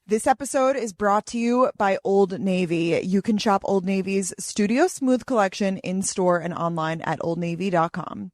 This episode is brought to you by Old Navy. You can shop Old Navy's Studio Smooth collection in-store and online at oldnavy.com.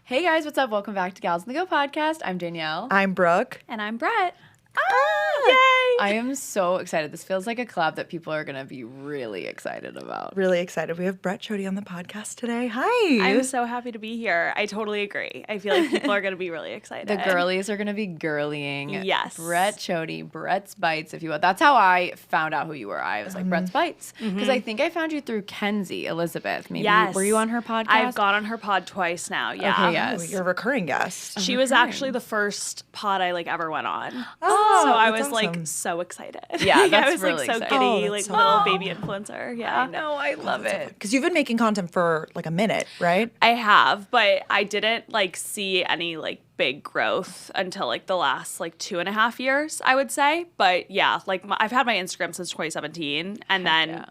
Hey guys, what's up? Welcome back to Gals on the Go podcast. I'm Danielle. I'm Brooke. And I'm Brett. Yay! I am so excited. This feels like a collab that people are going to be really excited about. Really excited. We have Brett Chody on the podcast today. Hi. I'm so happy to be here. I totally agree. I feel like people are going to be really excited. The girlies are going to be girlying. Yes. Brett Chody, Brett's Bites, if you will. That's how I found out who you were. I was like, Brett's Bites. Because I think I found you through Kenzie Elizabeth. Maybe. Yes. Were you on her podcast? I've gone on her pod twice now. Yeah. Okay, yes. You're a recurring guest. She was actually the first pod I ever went on. Oh, so I that's was awesome. so excited. Yeah, that's I was really so exciting. giddy, that's so little cool. baby influencer. Yeah. I know. I love it. Because you've been making content for like a minute, right? I have, but I didn't see any big growth until the last 2.5 years, I would say. But yeah, I've had my Instagram since 2017, and then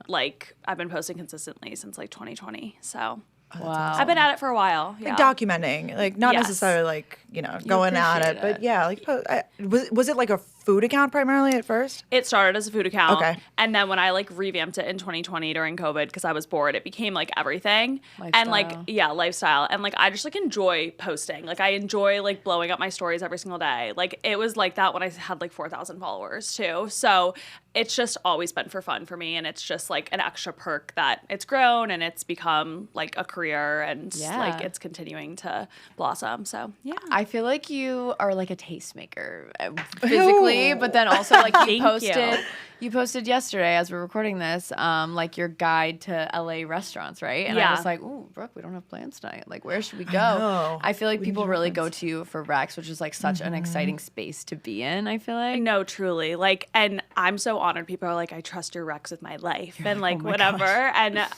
I've been posting consistently since 2020. So Wow. I've been at it for a while. Yeah. Like documenting, not Yes. necessarily going at it, appreciate but yeah, was it like a food account primarily at first? It started as a food account. Okay. And then when I revamped it in 2020 during COVID because I was bored, it became everything. Lifestyle. And lifestyle. And I just enjoy posting. I enjoy blowing up my stories every single day. It was like that when I had 4,000 followers too. So it's just always been for fun for me. And it's just an extra perk that it's grown and it's become a career and Yeah. it's continuing to blossom. So yeah. I feel like you are a tastemaker physically, but then also you posted yesterday as we're recording this, your guide to LA restaurants, right? And I Yeah. was like, ooh, Brooke, we don't have plans tonight. Where should we go? know. I feel like We need people to really reference. go to you for Rex, which is such an exciting space to be in, I feel like. No, truly. And I'm so honored. People are I trust your Rex with my life and oh my whatever. gosh. And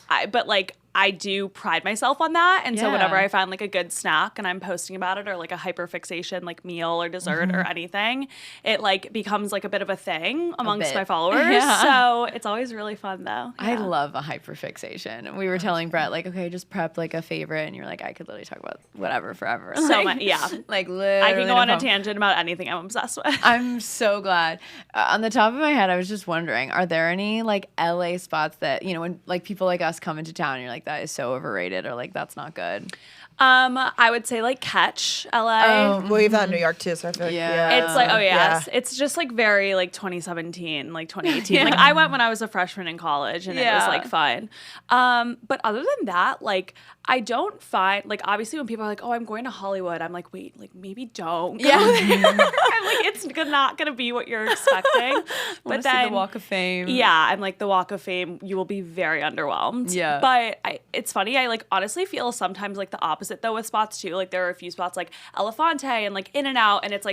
I do pride myself on that. And so Yeah. whenever I find a good snack and I'm posting about it or a hyperfixation meal or dessert or anything, it becomes a bit of a thing amongst bit. my followers. Yeah. So it's always really fun though. I Yeah. love a hyperfixation. We were telling Brett, okay, just prep a favorite. And you're I could literally talk about whatever forever. So much, yeah. Literally. I can go no on a problem. tangent about anything I'm obsessed with. I'm so glad. On the top of my head, I was just wondering, are there any LA spots that, when people like us come into town and you're that is so overrated or that's not good? I would say Catch LA. Well, you've had New York too, so I feel like Yeah. It's oh yes, it's just very 2017, 2018. I went when I was a freshman in college, and it was fun. But other than that, I don't find obviously when people are oh, I'm going to Hollywood, I'm wait, maybe don't. Go there. I'm it's not gonna be what you're expecting. But See then the Walk of Fame. yeah, I'm the Walk of Fame, you will be very underwhelmed. Yeah. But it's funny, I honestly feel sometimes the opposite though with spots too. There are a few spots Elefante and In-N-Out, and it's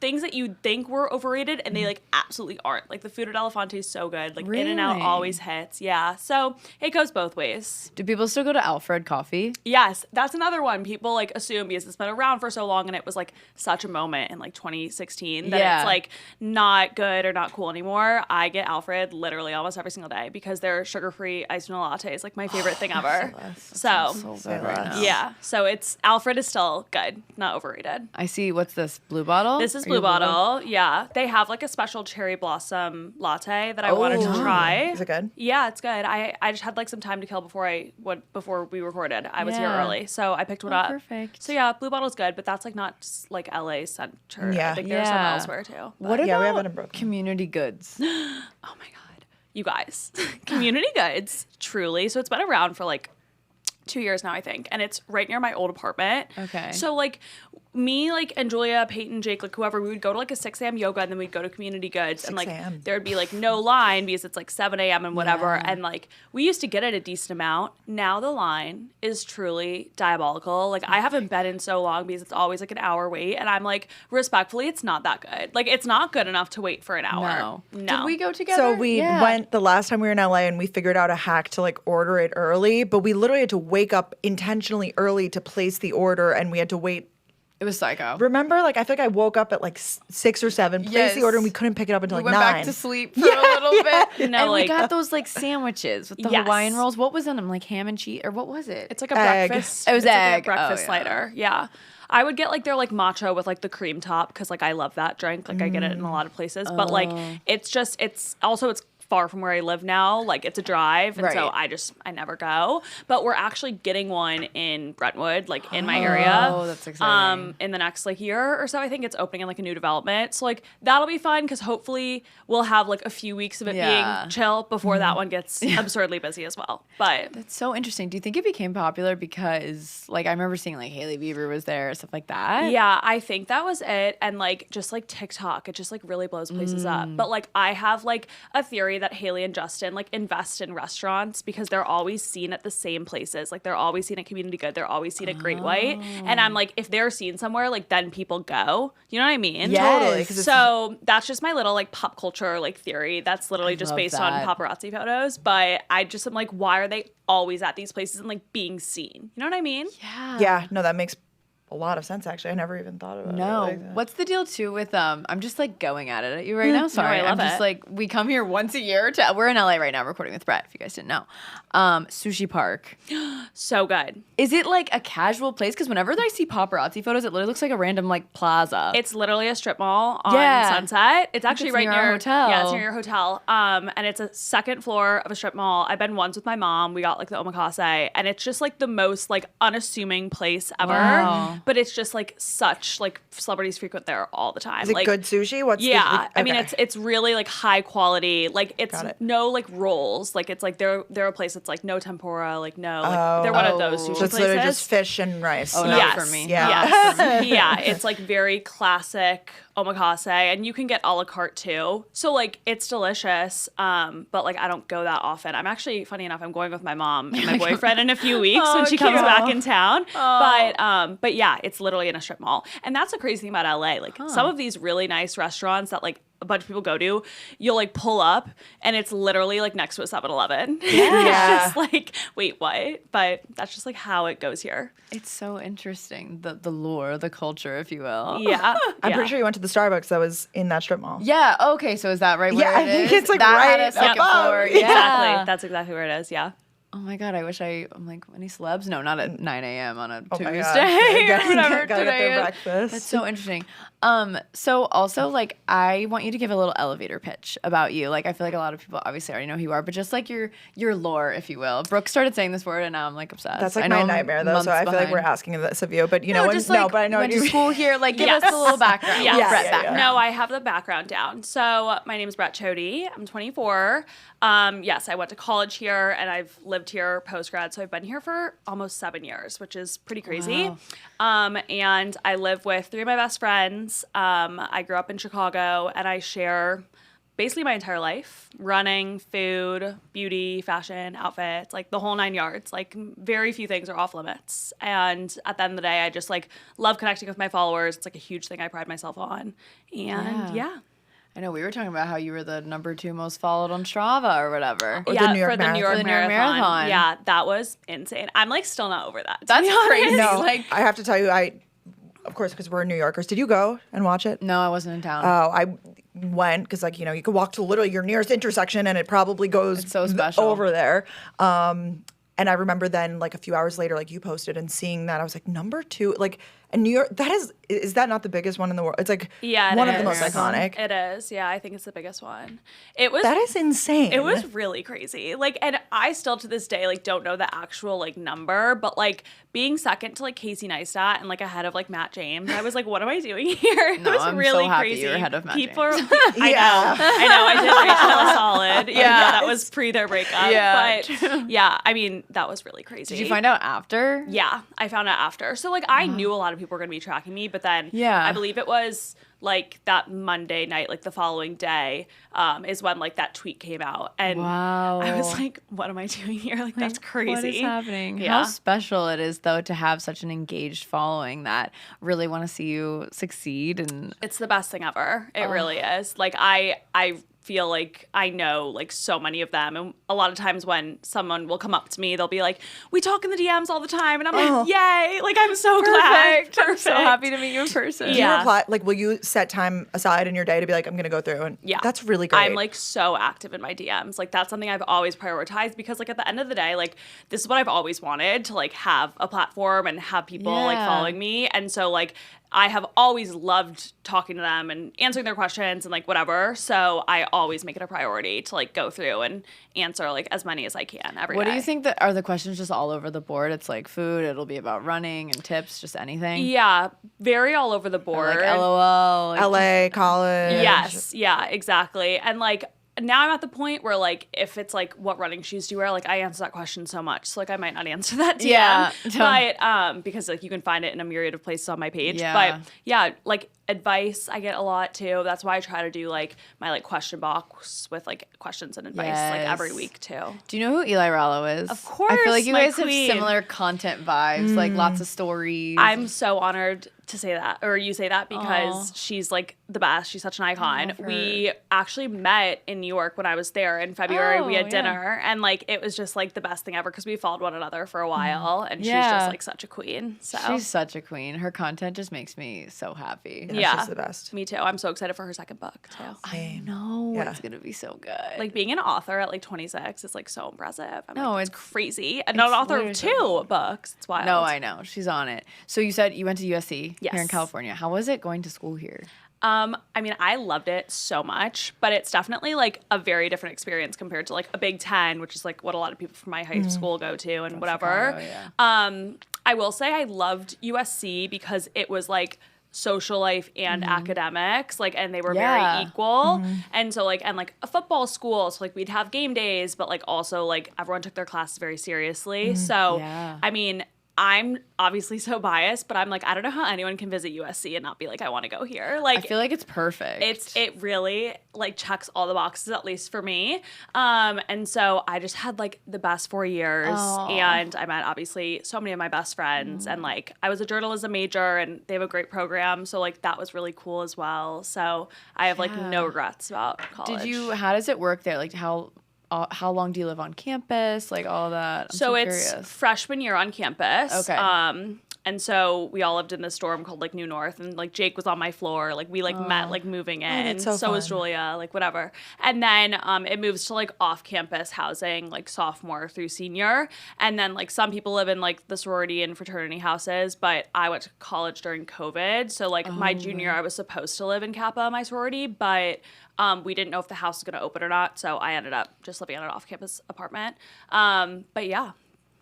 things that you'd think were overrated and they absolutely aren't. The food at Elefante is so good. In-N-Out Really? always hits. Yeah. So it goes both ways. Do people still go to Alfred Coffee? Yes, that's another one people assume because it's been around for so long and it was such a moment in 2016 that Yeah. it's not good or not cool anymore. I get Alfred literally almost every single day because their sugar-free iced vanilla latte is my favorite thing ever. So good right now. yeah, so Alfred is still good, not overrated. I see. What's this? Blue Bottle? This is Are you Blue Bottle. Yeah, they have a special cherry blossom latte that I wanted to try. Is it good? Yeah, it's good. I just had some time to kill before we recorded. I was here Yeah. early, so I picked one up. Perfect. So yeah, Blue Bottle's good, but that's not just, LA centered. Yeah. I think there's some Yeah. elsewhere too. But- What Yeah, we about have it in Brooklyn. community goods? oh my god, you guys, Community Goods, truly. So it's been around for 2 years now, I think, and it's right near my old apartment. Okay. So me, and Julia, Peyton, Jake, whoever, we would go to a 6 a.m. yoga and then we'd go to Community Goods and 6 a.m. there'd be no line because it's 7 a.m. and whatever. Yeah. And we used to get it a decent amount. Now the line is truly diabolical. I haven't been in so long because it's always an hour wait. And I'm respectfully, it's not that good. It's not good enough to wait for an hour. No. Did we go together? So we went the last time we were in LA and we figured out a hack to order it early, but we literally had to wake up intentionally early to place the order and we had to wait It was psycho. Remember, like, I feel like I woke up at like 6 or 7, placed the order, and we couldn't pick it up until we like went 9. back to sleep for a little bit. No, and like, we got those like sandwiches with the Hawaiian rolls. What was on them? Like ham and cheese, or what was it? It's like a egg. breakfast. It was it's egg. Like a breakfast slider. Yeah. I would get like their like matcha with like the cream top because like I love that drink. Like I get it in a lot of places, but like it's far from where I live now. Like it's a drive, and so I never go. But we're actually getting one in Brentwood, like in my area. Oh, that's exciting. In the next like year or so, I think it's opening in like a new development. So like that'll be fun because hopefully we'll have like a few weeks of it being chill before that one gets absurdly busy as well. But that's so interesting. Do you think it became popular because like I remember seeing like Hailey Bieber was there, stuff like that? Yeah, I think that was it. And like just like TikTok, it just like really blows places up. But like I have like a theory that Hailey and Justin like invest in restaurants because they're always seen at the same places. Like they're always seen at Community Good. They're always seen at Great White. And I'm like, if they're seen somewhere, like then people go. You know what I mean? Yes. Totally. So that's just my little like pop culture like theory. That's literally just based on paparazzi photos. But I just am like, why are they always at these places and like being seen? You know what I mean? Yeah. Yeah, no, that makes a lot of sense, actually. I never even thought about it. Like that. What's the deal too with I'm just like going at you right now. Sorry. I love I'm just it. like we come here once a year we're in LA right now recording with Brett, if you guys didn't know. Sushi Park. So good. Is it like a casual place? Because whenever I see paparazzi photos, it literally looks like a random like plaza. It's literally a strip mall on Yeah. Sunset. It's actually it's right near our hotel. Yeah, it's near your hotel. And it's a second floor of a strip mall. I've been once with my mom. We got like the omakase, and it's just like the most like unassuming place ever. Wow. But it's just like such like celebrities frequent there all the time. Is it like good sushi? What's yeah, the, I mean it's really like high quality. Like it's Got it. no like rolls. Like it's like they're a place that's like no tempura. Like no, like they're one of those sushi So it's places. literally just fish and rice. Oh, Yes. not for me. Yeah. Yes. Yeah. It's like very classic omakase, and you can get a la carte too. So like it's delicious. But like I don't go that often. I'm actually, funny enough, I'm going with my mom and my boyfriend in a few weeks when she comes back in town. But yeah, it's literally in a strip mall. And that's the crazy thing about LA. Like some of these really nice restaurants that like a bunch of people go to, you'll like pull up and it's literally like next to a 7-Eleven. Yeah. It's just like, wait, what? But that's just like how it goes here. It's so interesting, the lore, the culture, if you will. Yeah. I'm pretty sure you went to the Starbucks that was in that strip mall. Yeah. Okay. So is that right? Where Yeah, it I think is? it's, like, that right had a second above. floor. Yeah. Exactly. That's exactly where it is. Yeah. Oh my God, I wish I'm like, any celebs? No, not at 9 a.m. on a Oh my Tuesday. God. Whatever Gotta get today their is. breakfast. That's so interesting. So also like I want you to give a little elevator pitch about you. Like I feel like a lot of people obviously already know who you are, but just like your lore, if you will. Brooke started saying this word and now I'm like obsessed. That's like I know my I'm nightmare though, months so I feel like behind. we're asking this of you. But you know, Just but I know went what you to mean. school here. Like give us a little background. Yes. Little Brett Yeah. background. No, I have the background down. So my name is Brett Chody. I'm 24. Yes, I went to college here and I've lived here post-grad. So I've been here for almost 7 years, which is pretty crazy. Wow. And I live with 3 of my best friends. I grew up in Chicago and I share basically my entire life: running, food, beauty, fashion, outfits, like the whole 9 yards. Like very few things are off limits. And at the end of the day, I just like love connecting with my followers. It's like a huge thing I pride myself on. And yeah. I know we were talking about how you were the number 2 most followed on Strava or whatever. Or Yeah, the New York for the New York Marathon. Marathon. Yeah, that was insane. I'm like still not over that. That's crazy. No, Like I have to tell you, of course, because we're New Yorkers. Did you go and watch it? no, I wasn't in town. Oh, I went because, like, you know, you could walk to literally your nearest intersection and it probably goes It's so special. over there. And I remember then, like, a few hours later, like, you posted and seeing that, I was like, number 2, like, and New York, is that not the biggest one in the world? It's like one of the most iconic. It is. Yeah, I think it's the biggest one. It was. That is insane. It was really crazy. Like, and I still to this day like don't know the actual like number, but like being second to like Casey Neistat and like ahead of like Matt James, I was like, what am I doing here? It No, was I'm so really happy crazy. you're ahead of Matt People James. I know. I did Rachel a solid. Yeah, that was pre their breakup. Yeah, But yeah, I mean that was really crazy. Did you find out after? Yeah, I found out after. So like I knew a lot of people were gonna be tracking me, but then Yeah. I believe it was like that Monday night, like the following day, is when like that tweet came out. And Wow. I was like, what am I doing here? Like that's crazy. What is happening? Yeah. How special it is though to have such an engaged following that really want to see you succeed and It's the best thing ever. It really is. Like I feel like I know like so many of them. And a lot of times when someone will come up to me, they'll be like, we talk in the DMs all the time. And I'm like, yay. Like, I'm so glad. Perfect. I'm so happy to meet you in person. Do you reply, like, will you set time aside in your day to be like, I'm going to go through? And that's really great. I'm like so active in my DMs. Like, that's something I've always prioritized because like at the end of the day, like this is what I've always wanted, to like have a platform and have people like following me. And so like, I have always loved talking to them and answering their questions and like whatever. So I always make it a priority to like go through and answer like as many as I can every day. What do you think that are the questions just all over the board? It's like food, it'll be about running and tips, just anything? Yeah, very all over the board. Or like LOL. Like LA, college. Yes, yeah, exactly. And like now I'm at the point where like if it's like what running shoes do you wear, like I answer that question so much, so like I might not answer that DM. Yeah, but because like you can find it in a myriad of places on my page. Yeah. But yeah, like advice I get a lot too. That's why I try to do like my like question box with like questions and advice like every week too. Do you know who Eli Rallo is? Of course. I feel like you guys queen. have similar content vibes, like lots of stories. I'm so honored to say that, or you say that, because she's like the best. She's such an icon. We actually met in New York when I was there in February. We had dinner and like it was just like the best thing ever because we followed one another for a while and she's just like such a queen. So she's such a queen. Her content just makes me so happy. Yeah, she's the best. Me too. I'm so excited for her second book too. I know. It's gonna be so good. Like being an author at like 26 is like so impressive. It's crazy. And not an author of 2 books. It's wild. No, I know. She's on it. So you said you went to USC here in California. How was it going to school here? I mean, I loved it so much, but it's definitely like a very different experience compared to like a Big Ten, which is like what a lot of people from my high school go to and whatever. Chicago, I will say I loved USC because it was like social life and academics, like, and they were very equal. And so like, and like a football school, so like we'd have game days, but like also like everyone took their classes very seriously. So, I mean, I'm obviously so biased, but I'm like, I don't know how anyone can visit USC and not be like, I want to go here. Like, I feel like it's perfect. It really like checks all the boxes, at least for me. And so I just had like the best 4 years and I met obviously so many of my best friends and like I was a journalism major and they have a great program. So like that was really cool as well. So I have like no regrets about college. How does it work there? Like how long do you live on campus? Like all of that? I'm so it's curious. Freshman year on campus. Okay. And so we all lived in this dorm called like New North, and like Jake was on my floor. Like we like met like moving in. So was Julia, like whatever. And then it moves to like off campus housing like sophomore through senior. And then like some people live in like the sorority and fraternity houses, but I went to college during COVID. So like my junior year I was supposed to live in Kappa, my sorority, but we didn't know if the house was going to open or not, so I ended up just living in an off-campus apartment. But yeah.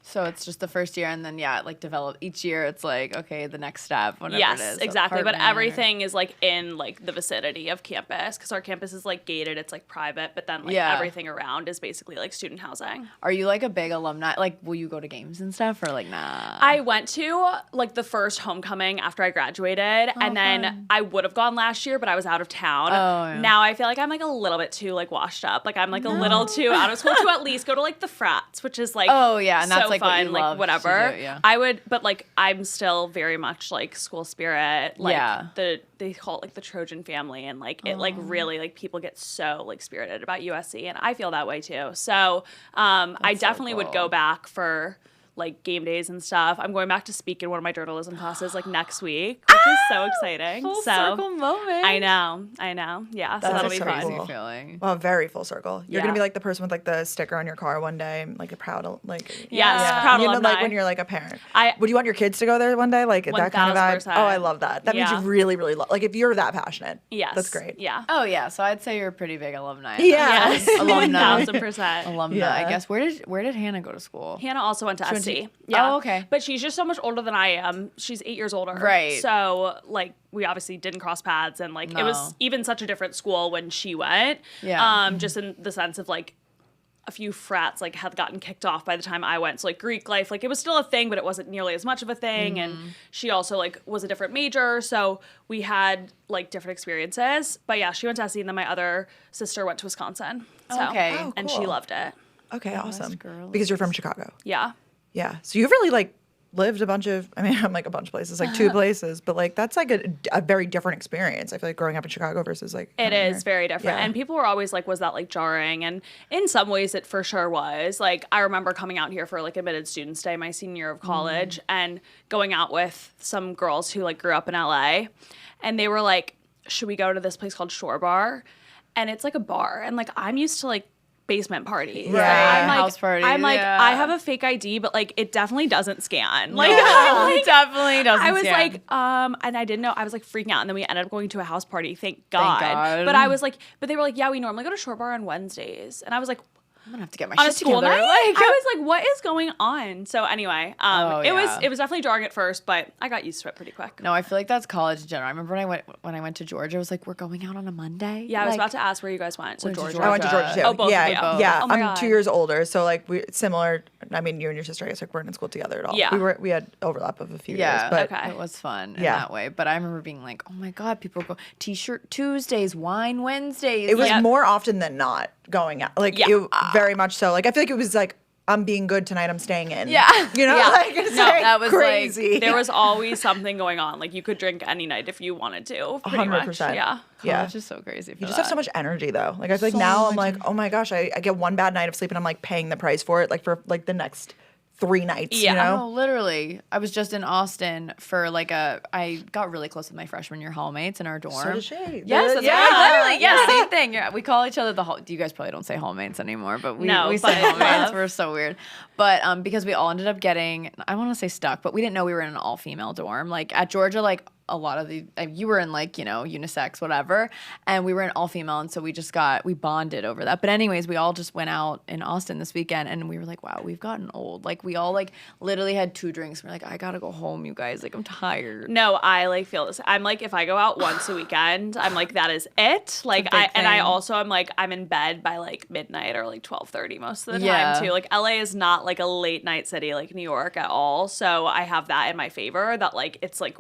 So it's just the first year, and then like develop each year. It's like okay, the next step, whatever it is. Yes, exactly. But everything is like in like the vicinity of campus because our campus is like gated. It's like private, but then like everything around is basically like student housing. Are you like a big alumni? Like, will you go to games and stuff, or like nah? I went to like the first homecoming after I graduated, and then I would have gone last year, but I was out of town. Now I feel like I'm like a little bit too like washed up. Like I'm like a little too out of school to at least go to like the frats, which is like and that's so like fun, what you like love whatever. To do, I would, but like I'm still very much like school spirit. Like they call it like the Trojan family, and like it like really like people get so like spirited about USC, and I feel that way too. So I definitely would go back for like game days and stuff. I'm going back to speak in one of my journalism classes like next week, which is so exciting. Full circle moment. I know. Yeah, so that'll be fun. Cool. Feeling. Well, very full circle. You're gonna be like the person with like the sticker on your car one day, like a proud like proud you know, alumni. like when you're like a parent. Would you want your kids to go there one day, like that kind of vibe? 1000%. Oh, I love that. That means you really, really love. Like if you're that passionate, that's great. Yeah. Oh yeah, so I'd say you're a pretty big alumni. Yes. Alumni. 1000%. Alumni. I guess. Where did Hannah go to school? Hannah also went to SC. Yeah. Oh, okay. But she's just so much older than I am. She's 8 years older. Right. So, like, we obviously didn't cross paths. And, like, it was even such a different school when she went. Yeah. Just in the sense of, like, a few frats, like, had gotten kicked off by the time I went. So, like, Greek life, like, it was still a thing, but it wasn't nearly as much of a thing. And she also, like, was a different major. So we had, like, different experiences. But, yeah, she went to SC, and then my other sister went to Wisconsin. So, okay. And she loved it. Okay, awesome. girly. Because you're from Chicago. Yeah. Yeah. So you've really like lived I'm like a bunch of places, like 2 places, but like that's like a very different experience. I feel like growing up in Chicago versus like it is here. very different. And people were always like, was that like jarring? And in some ways it for sure was. Like I remember coming out here for like admitted students day my senior year of college and going out with some girls who like grew up in LA, and they were like, should we go to this place called Shore Bar? And it's like a bar, and like I'm used to like basement parties. Right. I'm like, House parties. I'm like, yeah. I have a fake ID, but like it definitely doesn't scan. Like, it definitely doesn't I was scan. like, and I didn't know. I was like freaking out, and then we ended up going to a house party. Thank God. But I was like, but they were like, yeah, we normally go to Shore Bar on Wednesdays, and I was like, I'm gonna have to get my on a shit school together. night. I was like, what is going on? So anyway, it was definitely jarring at first, but I got used to it pretty quick. No, I feel like that's college in general. I remember when I went to Georgia, I was like, we're going out on a Monday. Yeah, I was about to ask where you guys went. So Georgia. I went to Georgia too. Oh, both of you. Yeah. Oh my I'm God. 2 years older, so like we similar. I mean, you and your sister, I guess, like weren't in school together at all. Yeah. We had overlap of a few years, but Okay. it was fun in that way. But I remember being like, oh my God, people go T-shirt Tuesdays, wine Wednesdays. it was more often than not going out. Like it, very much so. Like I feel like it was like, I'm being good tonight, I'm staying in. Yeah. You know? Yeah. Like it's like that was crazy. like, There was always something going on. Like you could drink any night if you wanted to. Pretty 100%. much. Yeah. college is so crazy. For You just have so much energy though. Like I feel like So now I'm much like, oh my gosh, I get one bad night of sleep and I'm like paying the price for it, like for like the next 3 nights. Yeah. You know? No, literally. I was just in Austin for like I got really close with my freshman year hallmates in our dorm. So did she. Yes, that's literally. Yeah, same thing. Yeah, we call each other the hall. You guys probably don't say hallmates anymore, but we say but- hallmates. We're so weird. But because we all ended up getting, I want to say stuck, but we didn't know we were in an all female dorm. Like at Georgia, like a lot of you were in like, unisex, whatever. And we were in all female. And so we bonded over that. But anyways, we all just went out in Austin this weekend and we were like, wow, we've gotten old. Like we all like literally had 2 drinks. We're like, I gotta go home, you guys. Like I'm tired. No, I like feel this. I'm like, if I go out once a weekend, I'm like, that is it. Like I also am like, I'm in bed by like midnight or like 12:30 most of the time too. Like LA is not like a late night city like New York at all. So I have that in my favor that like, it's like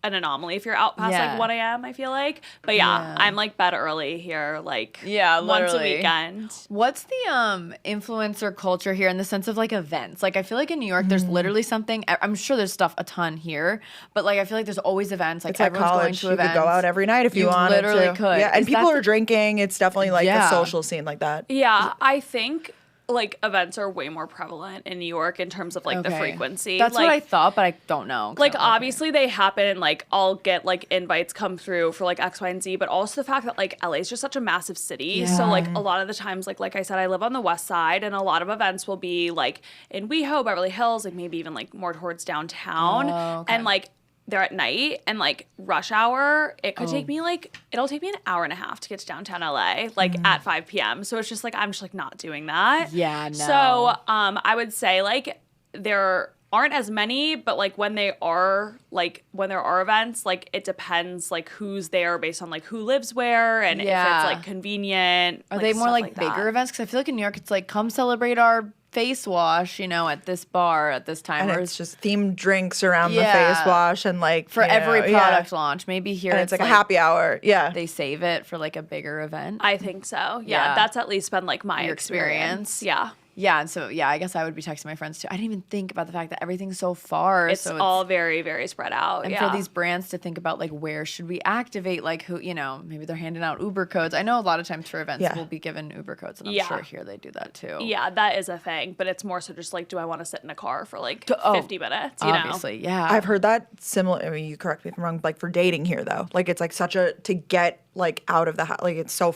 an anomaly if you're out past like 1 a.m. I feel like, but I'm like bed early here, like once a weekend. What's the influencer culture here in the sense of like events? Like I feel like in New York, there's literally something. I'm sure there's stuff a ton here, but like I feel like there's always events. Like It's like everyone's college. going to events. You could go out every night if you wanted to. literally could. Yeah, and Is people that are drinking. It's definitely like a social scene like that. Yeah, I think like events are way more prevalent in New York in terms of like the frequency. That's like, what I thought, but I don't know. Like obviously they happen, like I'll get like invites come through for like X, Y, and Z, but also the fact that like LA is just such a massive city. So like a lot of the times, like I said, I live on the west side and a lot of events will be like in WeHo, Beverly Hills, like maybe even like more towards downtown. And like they're at night and like rush hour, it could take me like, it'll take me an hour and a half to get to downtown LA, like at 5 p.m. So it's just like, I'm just like not doing that. Yeah, no. So I would say like there aren't as many, but like when there are events, like it depends like who's there based on like who lives where and if it's like convenient. Are they more like bigger events? Because I feel like in New York, it's like come celebrate our face wash, at this bar at this time. And it's just themed drinks around the face wash and like for every product launch. Maybe here and it's like a happy hour. Yeah. They save it for like a bigger event. I think so. Yeah. That's at least been like my experience. Yeah. Yeah, and so I guess I would be texting my friends too. I didn't even think about the fact that everything's so far. It's all very, very spread out. And for these brands to think about like where should we activate, like who, maybe they're handing out Uber codes. I know a lot of times for events we'll be given Uber codes, and I'm sure here they do that too. Yeah, that is a thing, but it's more so just like, do I want to sit in a car for like 50 minutes? Obviously, yeah. I've heard that similar. I mean, you correct me if I'm wrong. Like for dating here though, like it's like such a to get like out of the house. Like it's so.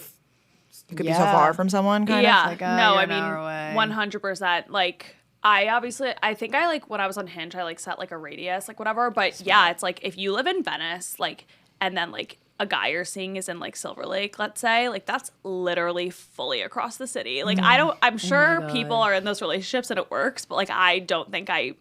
You could be so far from someone, kind of. Yeah, like, no, I mean, 100%. Like, I think I like when I was on Hinge, I like set like a radius, like whatever. But yeah, it's like if you live in Venice, like, and then like a guy you're seeing is in like Silver Lake, let's say, like that's literally fully across the city. Like I'm sure people are in those relationships and it works, but like I don't think I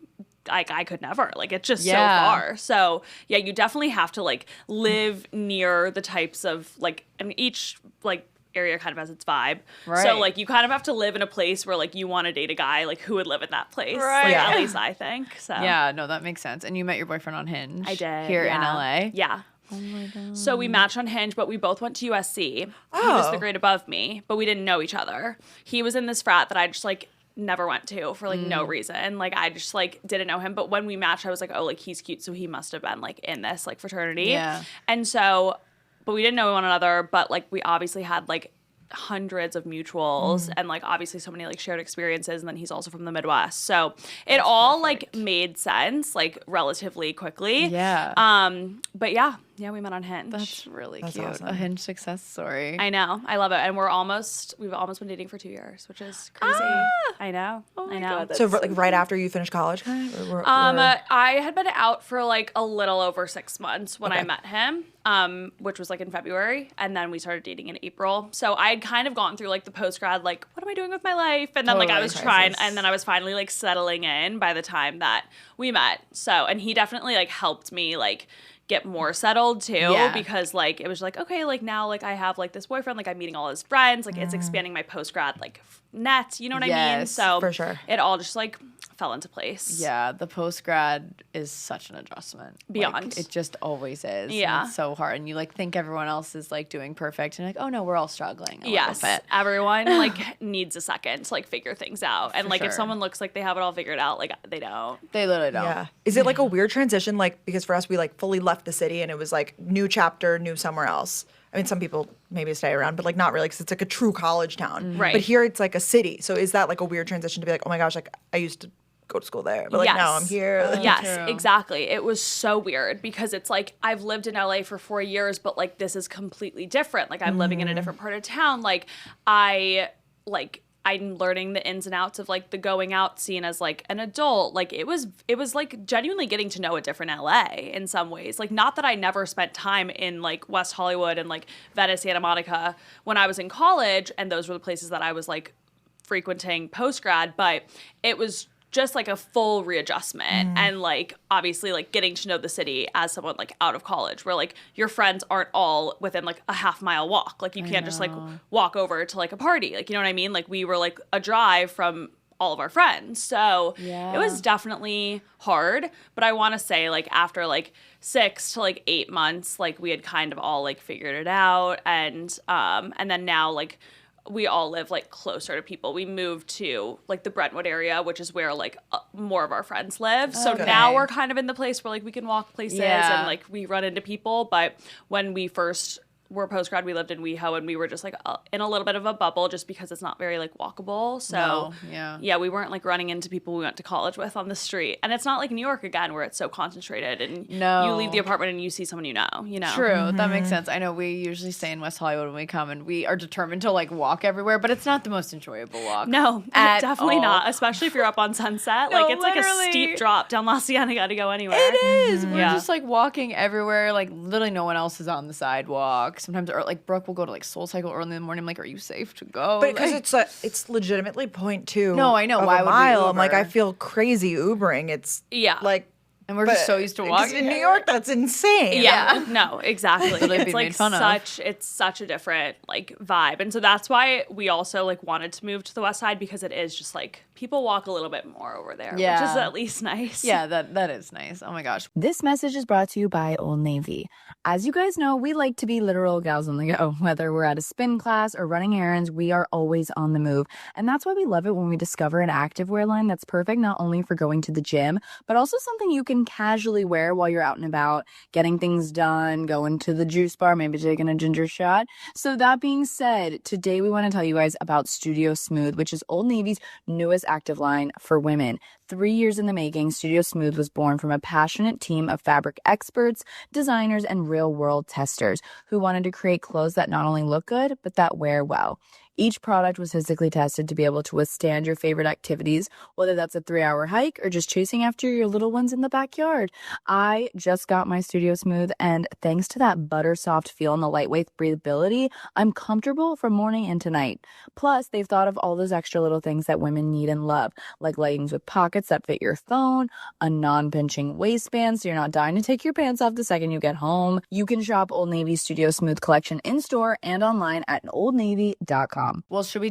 could never. Like it's just so far. So yeah, you definitely have to like live near the types of like, I mean, each like area kind of has its vibe. Right. So like you kind of have to live in a place where like you want to date a guy like who would live in that place. Right. Like, at least I think. So yeah, no, that makes sense. And you met your boyfriend on Hinge. I did. Here in LA. Yeah. Oh my God. So we matched on Hinge, but we both went to USC. He was the grade above me, but we didn't know each other. He was in this frat that I just like never went to for like no reason. Like I just like didn't know him. But when we matched, I was like, oh, like he's cute. So he must have been like in this like fraternity. Yeah. And so, but we didn't know one another, but like we obviously had like hundreds of mutuals and like obviously so many like shared experiences, and then he's also from the Midwest, so it all like made sense like relatively quickly. But yeah, we met on Hinge. That's really cute. Awesome. A Hinge success story. I know, I love it, and we've almost been dating for 2 years, which is crazy. I know. Oh my I know. God, So like right after you finished college, kind of? I had been out for like a little over 6 months when I met him, which was like in February, and then we started dating in April. So I had kind of gone through like the post-grad, like, what am I doing with my life? And then like I was trying, and then I was finally like settling in by the time that we met. So, and he definitely like helped me like get more settled too, because like it was like, okay, like now like I have like this boyfriend, like I'm meeting all his friends, like it's expanding my post-grad like net, you know what I mean? So for sure, it all just like fell into place. Yeah, the post-grad is such an adjustment. Beyond. Like, it just always is. Yeah. And it's so hard. And you like think everyone else is like doing perfect, and you're like, oh no, we're all struggling a little bit. Everyone like needs a second to like figure things out. And like if someone looks like they have it all figured out, like they don't. They literally don't. Yeah. Is it like a weird transition? Like, because for us, we like fully left the city and it was like new chapter, new somewhere else. I mean, some people maybe stay around, but like not really, because it's like a true college town. Right. But here it's like a city. So is that like a weird transition to be like, oh my gosh, like I used to go to school there, but like now I'm here. Yes, exactly. It was so weird because it's like I've lived in LA for 4 years, but like this is completely different. Like I'm living in a different part of town. Like I'm learning the ins and outs of like the going out scene as like an adult. Like it was like genuinely getting to know a different LA in some ways. Like not that I never spent time in like West Hollywood and like Venice, Santa Monica when I was in college, and those were the places that I was like frequenting post-grad, but it was just like a full readjustment and like obviously like getting to know the city as someone like out of college, where like your friends aren't all within like a half-mile walk. Like you can't just like walk over to like a party, like, you know what I mean? Like we were like a drive from all of our friends, so it was definitely hard. But I want to say like after like 6 to like 8 months, like we had kind of all like figured it out, and then now like we all live like closer to people. We moved to like the Brentwood area, which is where like more of our friends live. So now we're kind of in the place where like we can walk places and like we run into people. But when we first were post-grad, we lived in WeHo, and we were just like in a little bit of a bubble just because it's not very like walkable. So we weren't like running into people we went to college with on the street. And it's not like New York again, where it's so concentrated and you leave the apartment and you see someone you know. True. That makes sense. I know we usually stay in West Hollywood when we come, and we are determined to like walk everywhere, but it's not the most enjoyable walk. No, definitely not. Especially if you're up on Sunset. Like it's like a steep drop down La Cienega to go anywhere. It is. We're just like walking everywhere. Like literally no one else is on the sidewalk. Sometimes, or like Brooke will go to like Soul Cycle early in the morning. I'm like, are you safe to go? But because it's legitimately 0.2. No, I know. Why would mile? we I'm like, I feel crazy Ubering. It's like, and we're just so used to walking. In New York, that's insane. Yeah. No, exactly. It's like it's such a different like vibe. And so that's why we also like wanted to move to the West Side, because it is just like people walk a little bit more over there, which is at least nice. Yeah, that is nice. Oh my gosh. This message is brought to you by Old Navy. As you guys know, we like to be literal gals on the go. Whether we're at a spin class or running errands, we are always on the move. And that's why we love it when we discover an activewear line that's perfect not only for going to the gym, but also something you can casually wear while you're out and about, getting things done, going to the juice bar, maybe taking a ginger shot. So that being said, today we want to tell you guys about Studio Smooth, which is Old Navy's newest active line for women. 3 years in the making, Studio Smooth was born from a passionate team of fabric experts, designers, and real-world testers who wanted to create clothes that not only look good, but that wear well. Each product was physically tested to be able to withstand your favorite activities, whether that's a 3-hour hike or just chasing after your little ones in the backyard. I just got my Studio Smooth, and thanks to that butter soft feel and the lightweight breathability, I'm comfortable from morning into night. Plus, they've thought of all those extra little things that women need and love, like leggings with pockets that fit your phone, a non-pinching waistband so you're not dying to take your pants off the second you get home. You can shop Old Navy's Studio Smooth collection in-store and online at oldnavy.com. postgrad.com. Well, should we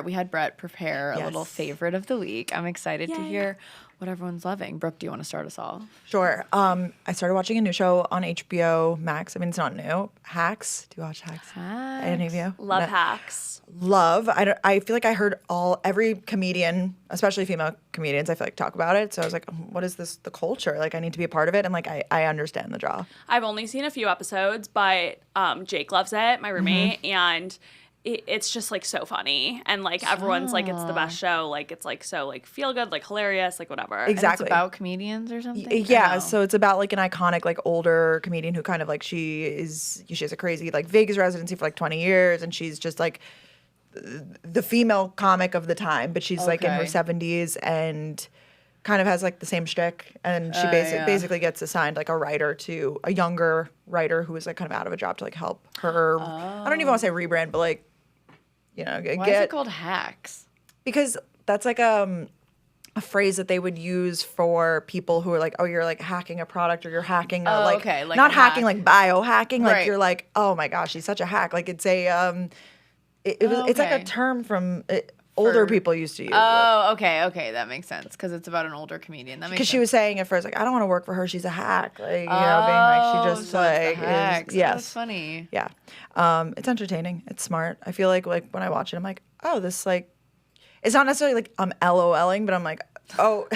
we had Brett prepare a little favorite of the week. I'm excited to hear what everyone's loving. Brooke, do you want to start us off? Sure. I started watching a new show on HBO Max. I mean, it's not new. Hacks. Do you watch Hacks? Any of you? Love Hacks. Love. I feel like I heard every comedian, especially female comedians, I feel like talk about it. So I was like, what is this? The culture? Like, I need to be a part of it. And like, I understand the draw. I've only seen a few episodes, but Jake loves it, my roommate, and it's just like so funny, and like everyone's like it's the best show, like it's like so like feel good, like hilarious, like whatever. Exactly. And it's about comedians or something. Yeah, so it's about like an iconic like older comedian who kind of like she has a crazy like Vegas residency for like 20 years, and she's just like the female comic of the time, but she's like in her 70s and kind of has like the same shtick, and she basically gets assigned like a younger writer who is like kind of out of a job to like help her. I don't even want to say rebrand, but like, you know, why is it called Hacks? Because that's like a phrase that they would use for people who are like, oh, you're like hacking a product, or you're hacking like not hacking like biohacking, like you're like, oh my gosh, she's such a hack. Like it's a it's like a term from older people used to use. Oh, okay, that makes sense, because it's about an older comedian. That makes sense. Because she was saying at first, like, I don't want to work for her. She's a hack. Like, you know, being like, she just so like is, yes, that's funny. Yeah, it's entertaining. It's smart. I feel like when I watch it, I'm like, oh, this like, it's not necessarily like I'm LOLing, but I'm like, oh,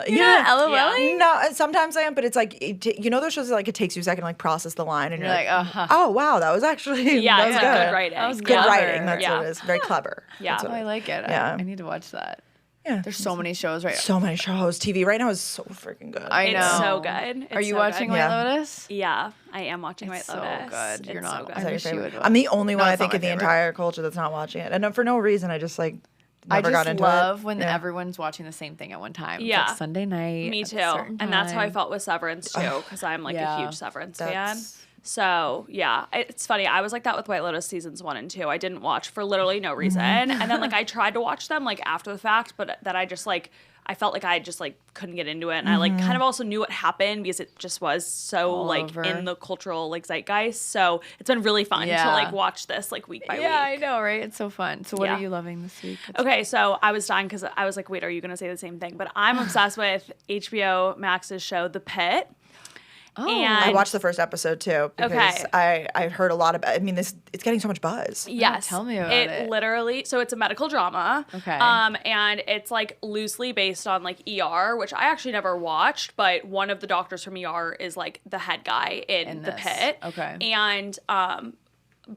You're not LOLing? No, sometimes I am, but it's like, you know, those shows that, like, it takes you a second to like process the line, and you're like, oh wow, that was actually that was good writing. That was good clever. writing. That's what it is. Very clever. Yeah, I like it. Yeah. I need to watch that. Yeah, There's so many shows right now. So many shows. TV right now is so freaking good. I know. It's so good. Are you watching White Lotus? Yeah, I am watching White So Lotus. good. You're It's not. so good. I wish you would watch. I'm the only one, I it's not think, in the my favorite. entire culture that's not watching it, and for no reason. I just like never got into it. I just love when everyone's watching the same thing at one time. Yeah. It's like Sunday night. Me at too. a certain And that's how I time. felt with Severance too, because I'm like a huge Severance fan. That's- So yeah, it's funny. I was like that with White Lotus seasons 1 and 2. I didn't watch for literally no reason, and then like I tried to watch them like after the fact, but that I just like I felt like I just like couldn't get into it, and I like kind of also knew what happened because it just was so All like over. in the cultural like zeitgeist. So it's been really fun to like watch this like week by week. Yeah, I know, right? It's so fun. So what Yeah. are you loving this week? Okay, so I was dying because I was like, wait, are you going to say the same thing? But I'm obsessed with HBO Max's show, The Pit. Oh. And I watched the first episode too because Okay. I heard a lot about. I mean, it's getting so much buzz. Yes. tell me about it. Literally, so it's a medical drama. Okay. And it's like loosely based on like ER, which I actually never watched, but one of the doctors from ER is like the head guy in The this. Pit. Okay. And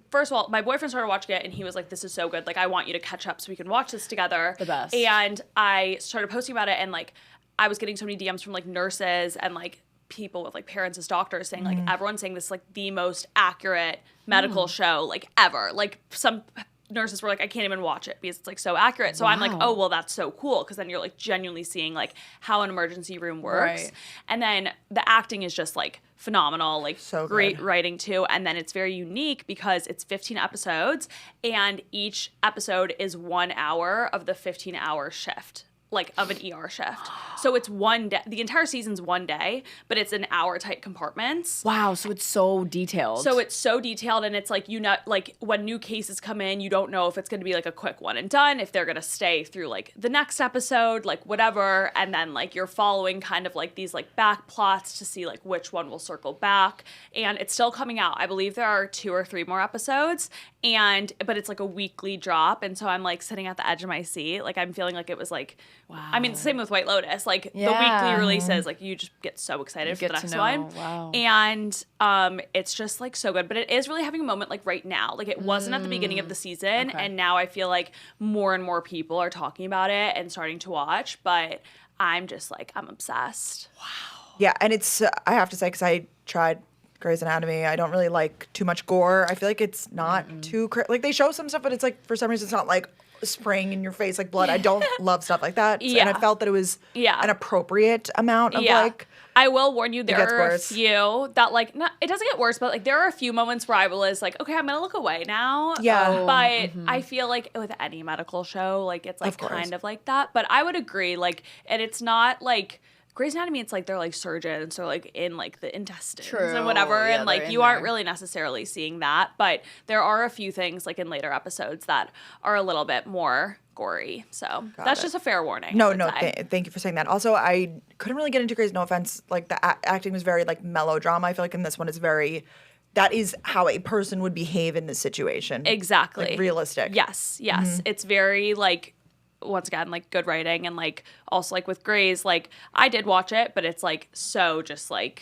first of all, my boyfriend started watching it and he was like, this is so good. Like, I want you to catch up so we can watch this together. The best. And I started posting about it, and like I was getting so many DMs from like nurses and like people with like parents as doctors saying like everyone's saying this is like the most accurate medical show like ever. Like some nurses were like, I can't even watch it because it's like so accurate. So I'm like, oh well, that's so cool, because then you're like genuinely seeing like how an emergency room works. Right. And then the acting is just like phenomenal, like So great good. writing too. And then it's very unique because it's 15 episodes and each episode is 1 hour of the 15-hour shift, like of an ER shift. So it's one day, the entire season's one day, but it's an hour tight compartments. Wow, so it's so detailed. So it's so detailed, and it's like, you know, like when new cases come in, you don't know if it's going to be like a quick one and done, if they're going to stay through like the next episode, like whatever. And then like you're following kind of like these like back plots to see like which one will circle back. And it's still coming out. I believe there are 2 or 3 more episodes, but it's like a weekly drop. And so I'm like sitting at the edge of my seat. Like I'm feeling like it was like, wow. I mean, same with White Lotus. Like the Yeah. weekly releases, like you just get so excited for the get to next know. one. Wow. And it's just like so good. But it is really having a moment like right now. Like it wasn't at the beginning of the season. And now I feel like more and more people are talking about it and starting to watch. But I'm just like, I'm obsessed. Yeah, and it's I have to say, because I tried Grey's Anatomy, I don't really like too much gore. I feel like it's not too like they show some stuff, but it's like for some reason it's not like spraying in your face like blood. I don't love stuff like that. Yeah. And I felt that it was Yeah. an appropriate amount of like. I will warn you, there gets are worse. a few that like, not, it doesn't get worse, but like there are a few moments where I was like, okay, I'm gonna look away now. Yeah. But I feel like with any medical show, like it's like Of course. kind of like that. But I would agree, like, and it's not like Grey's Anatomy, it's like they're like surgeons or like in like the intestines True. and whatever. Yeah, And like they're you in aren't there. really necessarily seeing that. But there are a few things like in later episodes that are a little bit more gory. So that's just a fair warning. No, I would no, say. thank you for saying that. Also, I couldn't really get into Grey's, no offense. Like, the acting was very, like, melodrama. I feel like in this one is very, that is how a person would behave in this situation. Exactly. Like, realistic. Yes. It's very like, once again, like good writing, and like also like with Grey's, like I did watch it, but it's like so just like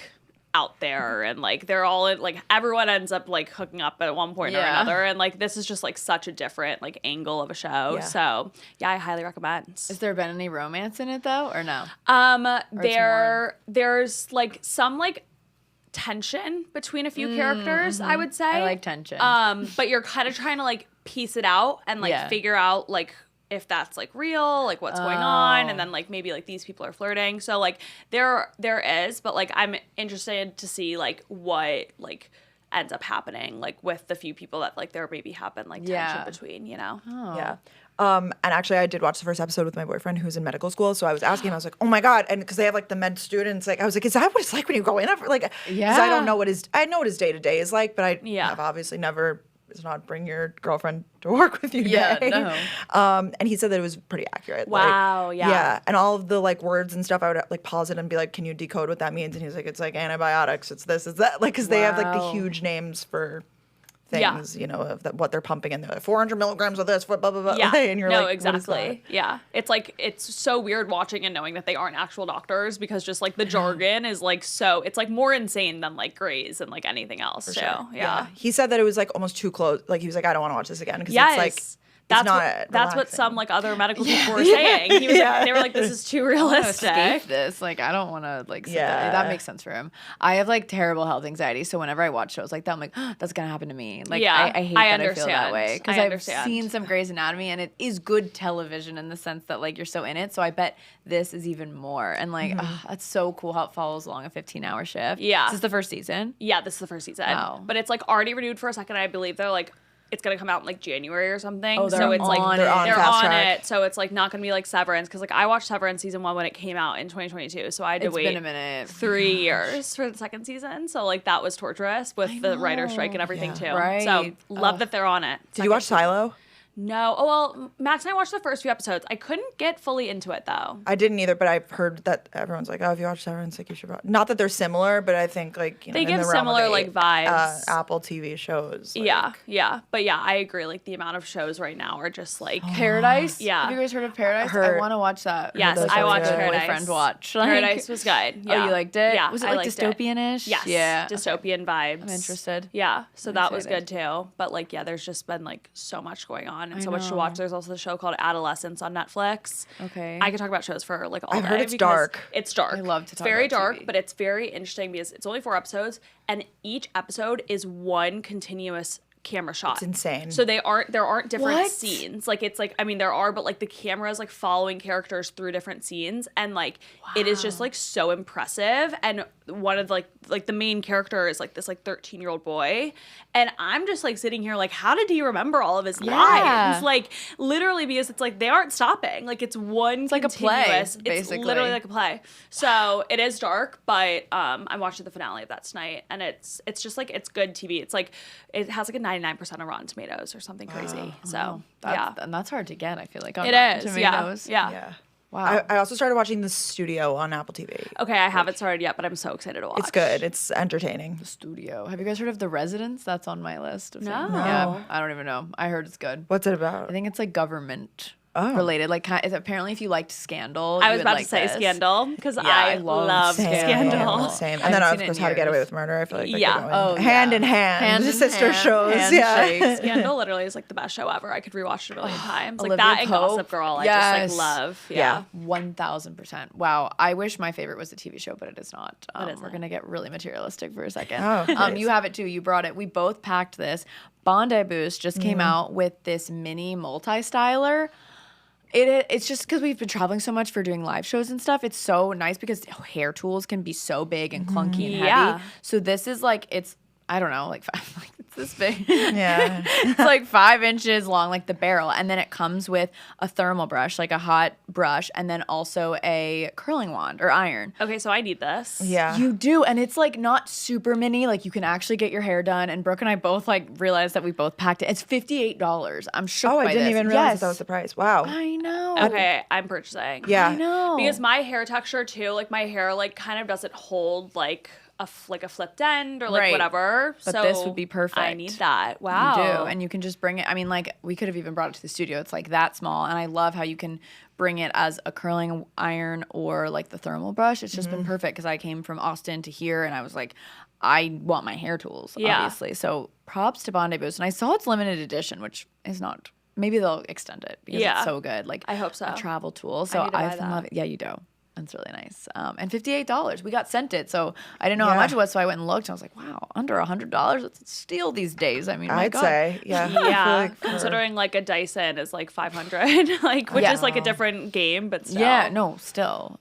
out there, and like they're all in, like everyone ends up like hooking up at one point or another, and like this is just like such a different like angle of a show. Yeah. So yeah, I highly recommend. Has there been any romance in it though, or no? There's like some like tension between a few characters, I would say. I like tension. But you're kind of trying to like piece it out and like figure out like if that's like real, like what's going on, and then like maybe like these people are flirting. So like there is, but like I'm interested to see like what like ends up happening like with the few people that like there maybe happen like tension between, you know. Yeah. And actually, I did watch the first episode with my boyfriend who's in medical school. So I was asking him, I was like, oh my God. And because they have like the med students, like, I was like, is that what it's like when you go in? Like, because I don't know I know what his day to day is like, but I have obviously never, it's not bring your girlfriend to work with you day. No. And he said that it was pretty accurate. Wow, like, yeah. Yeah. And all of the like words and stuff, I would like pause it and be like, can you decode what that means? And he was like, it's like antibiotics, it's this, it's that. Like, because they have like the huge names for things, you know, of what they're pumping in there. 400 milligrams of this, blah, blah, blah. Yeah. And you're no, like, exactly. what is that? Yeah. It's like, it's so weird watching and knowing that they aren't actual doctors, because just like the jargon is like so, it's like more insane than like Grey's and like anything else. So, yeah. He said that it was like almost too close. Like, he was like, I don't want to watch this again. Because Yes. it's like, That's it's not that's what relaxing. some like other medical people were saying. He was like, they were like, this is too realistic. Escape this. Like, I don't want to like sit there. Yeah. That makes sense for him. I have like terrible health anxiety, so whenever I watch shows like that, I'm like, that's gonna happen to me. Like, Yeah, I hate I that I feel that understand. way, because I I've understand. seen some Grey's Anatomy, and it is good television in the sense that like you're so in it. So I bet this is even more. And like, that's so cool how it follows along a 15-hour shift. Yeah. Is this the first season? Yeah, this is the first season. Wow. But it's like already renewed for a second. I believe they're like, it's gonna come out in like January or something. Oh, they're so it's like on They're on they're fast on track. it. So it's like not gonna be like Severance, because like I watched Severance season 1 when it came out in 2022. So I had to It's wait been a minute. 3 years for the second season. So like that was torturous with the writer strike and everything too. Right. So love that they're on it. Did you watch Silo? No. Oh well, Max and I watched the first few episodes. I couldn't get fully into it though. I didn't either, but I've heard that everyone's like, oh, if you watch Severance, like, you should watch. Not that they're similar, but I think, like, you know, They in give the realm of similar, the, like, vibes. Apple TV shows. Like, Yeah. But yeah, I agree. Like the amount of shows right now are just like Paradise? Yeah. Have you guys heard of Paradise? I Heard. want to watch that. Yes, those I are watched good. Paradise. Boyfriend watch. Like, Paradise was good. Yeah. Oh, you liked it? Yeah. Was it I like liked dystopian-ish? Yes. Yeah. Dystopian vibes. I'm interested. Yeah. So that was excited. good too. But like, yeah, there's just been like so much going on and I so much to know. watch. There's also the show called Adolescence on Netflix. Okay. I could talk about shows for like all I've day. heard it's because dark. It's dark. I love to It's talk very about dark, TV. but it's very interesting because it's only 4 episodes and each episode is one continuous camera shot. It's insane. So there aren't different What? scenes. Like it's like, I mean there are, but like the camera is like following characters through different scenes, and like it is just like so impressive. And one of like the main character is like this like 13-year-old boy, and I'm just like sitting here like, how did he remember all of his lines? Like literally, because it's like they aren't stopping. Like it's one. It's like a play, basically. It's literally like a play. So it is dark, but I'm watching the finale of that tonight, and it's just like it's good TV. It's like it has like a 99% of Rotten Tomatoes or something crazy. So yeah, And that's hard to get, I feel like. On it Rotten is. Yeah, Tomatoes. yeah. Yeah. Wow. I also started watching The Studio on Apple TV. Okay, I haven't started yet, but I'm so excited to watch. It's good. It's entertaining. Studio. Have you guys heard of The Residence? That's on my list. Of things. No. Yeah, I don't even know. I heard it's good. What's it about? I think it's like government related. Like, apparently, if you liked Scandal, I you was would about like to say this. Scandal because Yeah, I I love love Scandal. Same. I And then, haven't of seen it course, in How to Get years. Away with Murder. I feel like Yeah. they go Oh, hand yeah. in hand. Hand in Sister hand. shows. Handshakes. Yeah. Scandal literally is like the best show ever. I could rewatch it a million times. Like Olivia that and Pope. Gossip Girl. I Yes. just like love. Yeah. 1000%. Wow. I wish my favorite was the TV show, but it is not. isn't. We're gonna get really materialistic for a second. Oh, nice. You have it too. You brought it. We both packed this. Bondi Boost just came out with this mini multi-styler. It's just because we've been traveling so much for doing live shows and stuff. It's so nice because hair tools can be so big and clunky and Yeah. heavy. So this is like, it's, I don't know, like it's this big. Yeah. It's like 5 inches long, like the barrel. And then it comes with a thermal brush, like a hot brush, and then also a curling wand or iron. Okay, so I need this. Yeah. You do. And it's like not super mini. Like you can actually get your hair done. And Brooke and I both like realized that we both packed it. It's $58. I'm shocked by I didn't this. even realize Yes. that was the price. Wow. I know. Okay, I'm purchasing. Yeah. I know. Because my hair texture too, like my hair like kind of doesn't hold like a flipped end or like Right. whatever. But so this would be perfect. I need that. Wow. You do. And you can just bring it. I mean, like, we could have even brought it to the studio. It's like that small. And I love how you can bring it as a curling iron or like the thermal brush. It's just been perfect because I came from Austin to here and I was like, I want my hair tools, obviously. So props to Bondi Boost. And I saw it's limited edition, which is not. Maybe they'll extend it because it's so good. Like I hope so. A travel tool. So need to buy I've been that. loving it. Yeah, you do. It's really nice. And $58. We got sent it, so I didn't know how much it was, so I went and looked. And I was like, wow, under $100? It's a steal these days. I mean, my I'd God. say. Yeah. I feel Yeah, like for- considering like a Dyson is like 500, like which Yeah. is like a different game, but still. Yeah, no, still.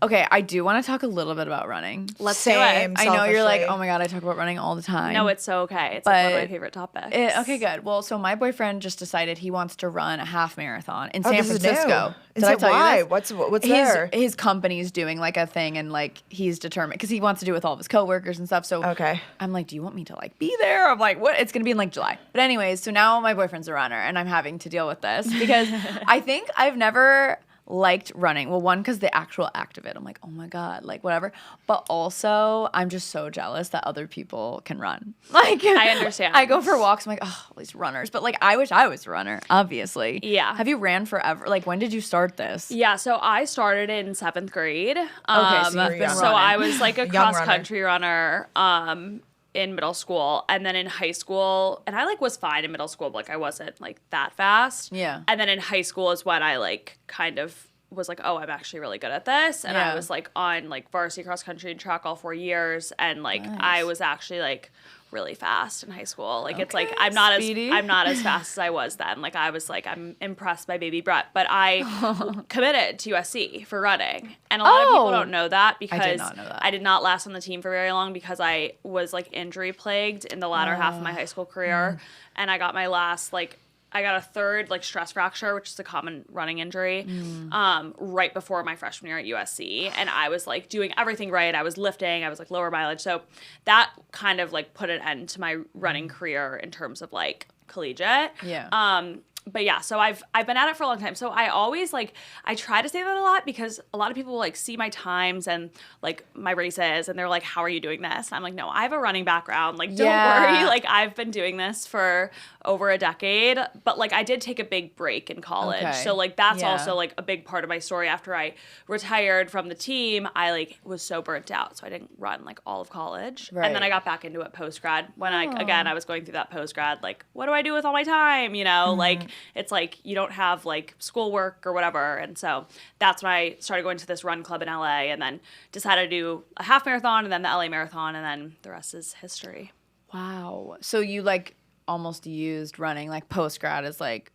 Okay, I do want to talk a little bit about running. Let's do Same. it. I know you're like, selfishly. oh my God, I talk about running all the time. No, it's so okay. It's like one of my But favorite topics. Okay, good. Well, so my boyfriend just decided he wants to run a half marathon in Oh, San this is Francisco. new. Did I tell why? you this? What's there? His company's doing like a thing, and like he's determined because he wants to do it with all of his coworkers and stuff. So Okay. I'm like, do you want me to like be there? I'm like, what? It's gonna be in like July. But anyways, so now my boyfriend's a runner, and I'm having to deal with this because I think I've never liked running. Well, one, because the actual act of it, I'm like, oh my God, like whatever. But also, I'm just so jealous that other people can run. Like, I understand. I go for walks. I'm like, oh, all these runners. But like, I wish I was a runner, obviously. Yeah. Have you ran forever? Like, when did you start this? Yeah, so I started in 7th grade. So you've been so running. I was like a Young cross country runner in middle school, and then in high school, and I like was fine in middle school, but like I wasn't like that fast. Yeah. And then in high school is when I like kind of was like, oh, I'm actually really good at this, and Yeah. I was like on like varsity cross country and track all 4 years, and like Nice. I was actually like really fast in high school. Like it's like Okay, I'm not speedy. as fast as I was then. Like I was like I'm impressed by baby Brett, but I committed to USC for running. And a lot of people Oh. don't know that because not know that. I did not last on the team for very long because I was like injury plagued in the latter half of my high school career. And I got my last I got a third like stress fracture, which is a common running injury, right before my freshman year at USC. And I was like doing everything right. I was lifting, I was like lower mileage. So that kind of like put an end to my running career in terms of like collegiate. Yeah. But yeah, so I've been at it for a long time. So I always I try to say that a lot because a lot of people like see my times and like my races and they're like, how are you doing this? I'm like, no, I have a running background. Like, don't Yeah. worry. Like I've been doing this for over a decade, but like I did take a big break in college. Okay. So like that's Yeah. also like a big part of my story. After I retired from the team, I like was so burnt out. So I didn't run like all of college. Right. And then I got back into it post-grad when I was going through that post-grad, like, what do I do with all my time? You know, like it's like you don't have like schoolwork or whatever. And so that's when I started going to this run club in LA and then decided to do a half marathon and then the LA marathon and then the rest is history. Wow. So you like almost used running like post grad as like